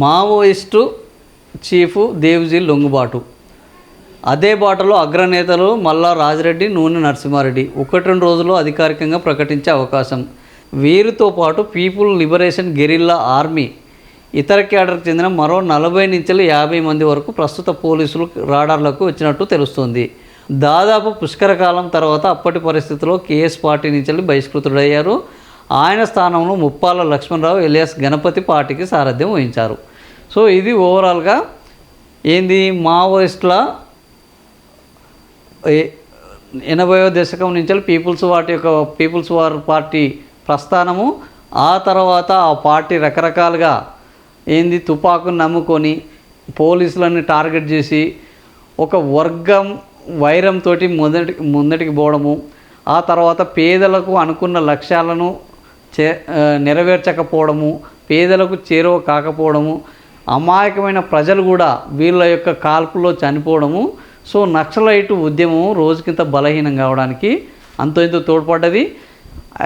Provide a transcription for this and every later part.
Maoist chief Devji లొంగుబాటు. అదే బాటలో అగ్రనేతలు మల్లా రాజిరెడ్డి, నూనె నరసింహారెడ్డి 1-2 రోజుల్లో అధికారికంగా ప్రకటించే అవకాశం. వీరితో పాటు పీపుల్ లిబరేషన్ గెరిల్లా ఆర్మీ ఇతర క్యాడర్కి చెందిన మరో 40 నుంచి 50 మంది వరకు ప్రస్తుత పోలీసులు రాడార్లకు వచ్చినట్టు తెలుస్తోంది. దాదాపు పుష్కరకాలం తర్వాత అప్పటి పరిస్థితుల్లో కేఎస్ పార్టీ నుంచి బహిష్కృతుడయ్యారు. ఆయన స్థానంలో ముప్పాల లక్ష్మణరావు ఎలియాస్ గణపతి పార్టీకి సారథ్యం వహించారు. సో ఇది ఓవరాల్గా ఏంది మావోయిస్టుల 80వ దశకం నుంచి పీపుల్స్ వార్ పార్టీ ప్రస్థానము. ఆ తర్వాత ఆ పార్టీ రకరకాలుగా ఏంది తుపాకును నమ్ముకొని పోలీసులని టార్గెట్ చేసి ఒక వర్గం వైరంతో ముందటికి పోవడము. ఆ తర్వాత పేదలకు అనుకున్న లక్ష్యాలను నెరవేర్చకపోవడము, పేదలకు చేరువ కాకపోవడము, అమాయకమైన ప్రజలు కూడా వీళ్ళ యొక్క కాల్పుల్లో చనిపోవడము. సో నక్సలైట్ ఉద్యమం రోజుకింత బలహీనం కావడానికి అంతో ఇంతో తోడ్పడ్డది.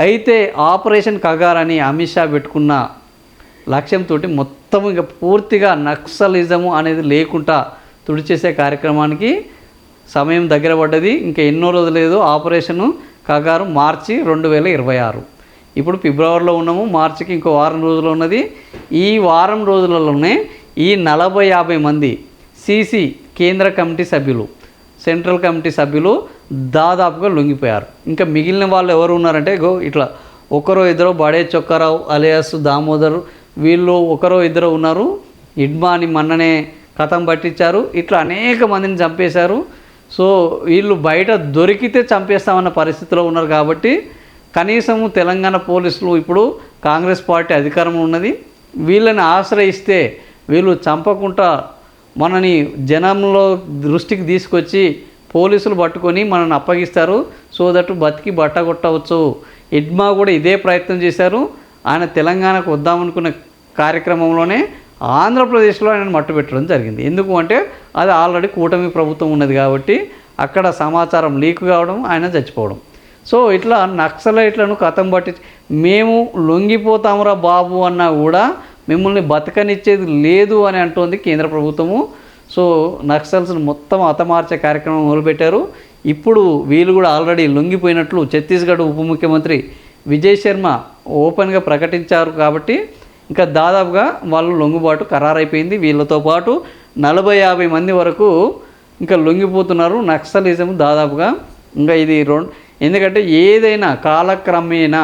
అయితే ఆపరేషన్ కగార్ అని అమిత్ షా పెట్టుకున్న లక్ష్యంతో మొత్తం ఇంకా పూర్తిగా నక్సలిజము అనేది లేకుండా తుడిచేసే కార్యక్రమానికి సమయం దగ్గర పడ్డది. ఇంకా ఎన్నో రోజులు లేదు. ఆపరేషను కగారు మార్చి 2026. ఇప్పుడు ఫిబ్రవరిలో ఉన్నాము, మార్చికి ఇంకో వారం రోజులు ఉన్నది. ఈ వారం రోజులలోనే ఈ 40-50 మంది సిసి కేంద్ర కమిటీ సభ్యులు, సెంట్రల్ కమిటీ సభ్యులు దాదాపుగా లొంగిపోయారు. ఇంకా మిగిలిన వాళ్ళు ఎవరు ఉన్నారంటే ఇట్లా ఒకరో ఇద్దరు బడే చొక్కారావు అలియాస్ దామోదర్, వీళ్ళు ఒకరో ఇద్దరు ఉన్నారు. ఇడ్మాని మొన్ననే కథం పట్టించారు. ఇట్లా అనేక మందిని చంపేశారు. సో వీళ్ళు బయట దొరికితే చంపేస్తామన్న పరిస్థితిలో ఉన్నారు. కాబట్టి కనీసము తెలంగాణ పోలీసులు ఇప్పుడు కాంగ్రెస్ పార్టీ అధికారంలో ఉన్నది. వీళ్ళని ఆశ్రయిస్తే వీళ్ళు చంపకుండా మనని జనంలో దృష్టికి తీసుకొచ్చి పోలీసులు పట్టుకొని మనల్ని అప్పగిస్తారు. సో దట్ బతికి బట్ట కొట్టవచ్చు. ఇడ్మా కూడా ఇదే ప్రయత్నం చేశారు. ఆయన తెలంగాణకు వద్దామనుకున్న కార్యక్రమంలోనే ఆంధ్రప్రదేశ్లో ఆయనను మట్టుపెట్టడం జరిగింది. ఎందుకు అంటే అది ఆల్రెడీ కూటమి ప్రభుత్వం ఉన్నది కాబట్టి అక్కడ సమాచారం లీక్ కావడం, ఆయన చచ్చిపోవడం. సో ఇట్లా నక్సలైట్లను కథం పట్టి మేము లొంగిపోతామురా బాబు అన్నా కూడా మిమ్మల్ని బతకనిచ్చేది లేదు అని అంటోంది కేంద్ర ప్రభుత్వము. సో నక్సల్స్ను మొత్తం హతమార్చే కార్యక్రమం మొదలుపెట్టారు. ఇప్పుడు వీళ్ళు కూడా ఆల్రెడీ లొంగిపోయినట్లు ఛత్తీస్గఢ్ ఉప ముఖ్యమంత్రి విజయ్ శర్మ ఓపెన్గా ప్రకటించారు. కాబట్టి ఇంకా దాదాపుగా వాళ్ళు లొంగుబాటు ఖరారైపోయింది. వీళ్ళతో పాటు 40-50 మంది వరకు ఇంకా లొంగిపోతున్నారు. నక్సలిజం దాదాపుగా ఇంకా ఇది ఎందుకంటే ఏదైనా కాలక్రమేణా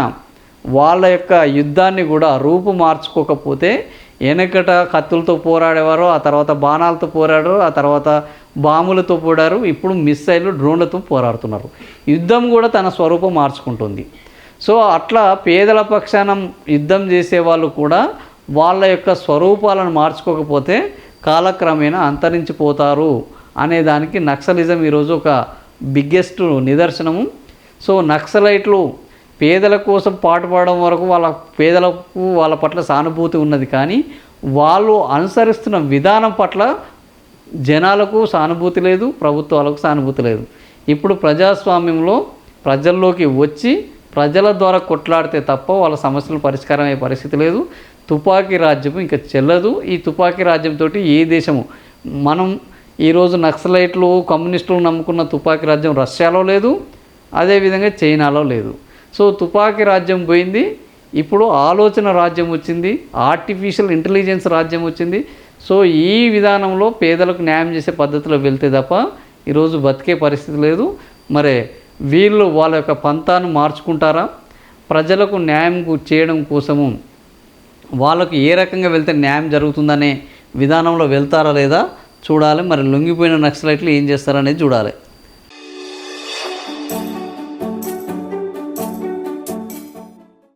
వాళ్ళ యొక్క యుద్ధాన్ని కూడా రూపు మార్చుకోకపోతే వెనకట కత్తులతో పోరాడేవారు, ఆ తర్వాత బాణాలతో పోరాడారు, ఆ తర్వాత బాంబులతో పోరాడారు, ఇప్పుడు మిస్సైళ్ళు డ్రోన్లతో పోరాడుతున్నారు. యుద్ధం కూడా తన స్వరూపం మార్చుకుంటుంది. సో అట్లా పేదల పక్షాన యుద్ధం చేసేవాళ్ళు కూడా వాళ్ళ యొక్క స్వరూపాలను మార్చుకోకపోతే కాలక్రమేణా అంతరించిపోతారు అనేదానికి నక్సలిజం ఈరోజు ఒక బిగ్గెస్ట్ నిదర్శనము. సో నక్సలైట్లు పేదల కోసం పాటుపడడం వరకు పేదలకు వాళ్ళ పట్ల సానుభూతి ఉన్నది. కానీ వాళ్ళు అనుసరిస్తున్న విధానం పట్ల జనాలకు సానుభూతి లేదు, ప్రభుత్వాలకు సానుభూతి లేదు. ఇప్పుడు ప్రజాస్వామ్యంలో ప్రజల్లోకి వచ్చి ప్రజల ద్వారా కొట్లాడితే తప్ప వాళ్ళ సమస్యలు పరిష్కారం అయ్యే పరిస్థితి లేదు. తుపాకీ రాజ్యం ఇంకా చెల్లదు. ఈ తుపాకీ రాజ్యంతో ఏ దేశము మనం ఈరోజు నక్సలైట్లు కమ్యూనిస్టులు నమ్ముకున్న తుపాకీ రాజ్యం రష్యాలో లేదు, అదేవిధంగా చైనాలో లేదు. సో తుపాకీ రాజ్యం పోయింది. ఇప్పుడు ఆలోచన రాజ్యం వచ్చింది, ఆర్టిఫిషియల్ ఇంటెలిజెన్స్ రాజ్యం వచ్చింది. సో ఈ విధానంలో పేదలకు న్యాయం చేసే పద్ధతిలో వెళ్తే తప్ప ఈరోజు బతికే పరిస్థితి లేదు. మరి వీళ్ళు వాళ్ళ యొక్క పంతాను మార్చుకుంటారా? ప్రజలకు న్యాయం చేయడం కోసము వాళ్ళకు ఏ రకంగా వెళ్తే న్యాయం జరుగుతుందనే విధానంలో వెళ్తారా లేదా చూడాలి. మరి లొంగిపోయిన నక్సలైట్లు ఏం చేస్తారనేది చూడాలి.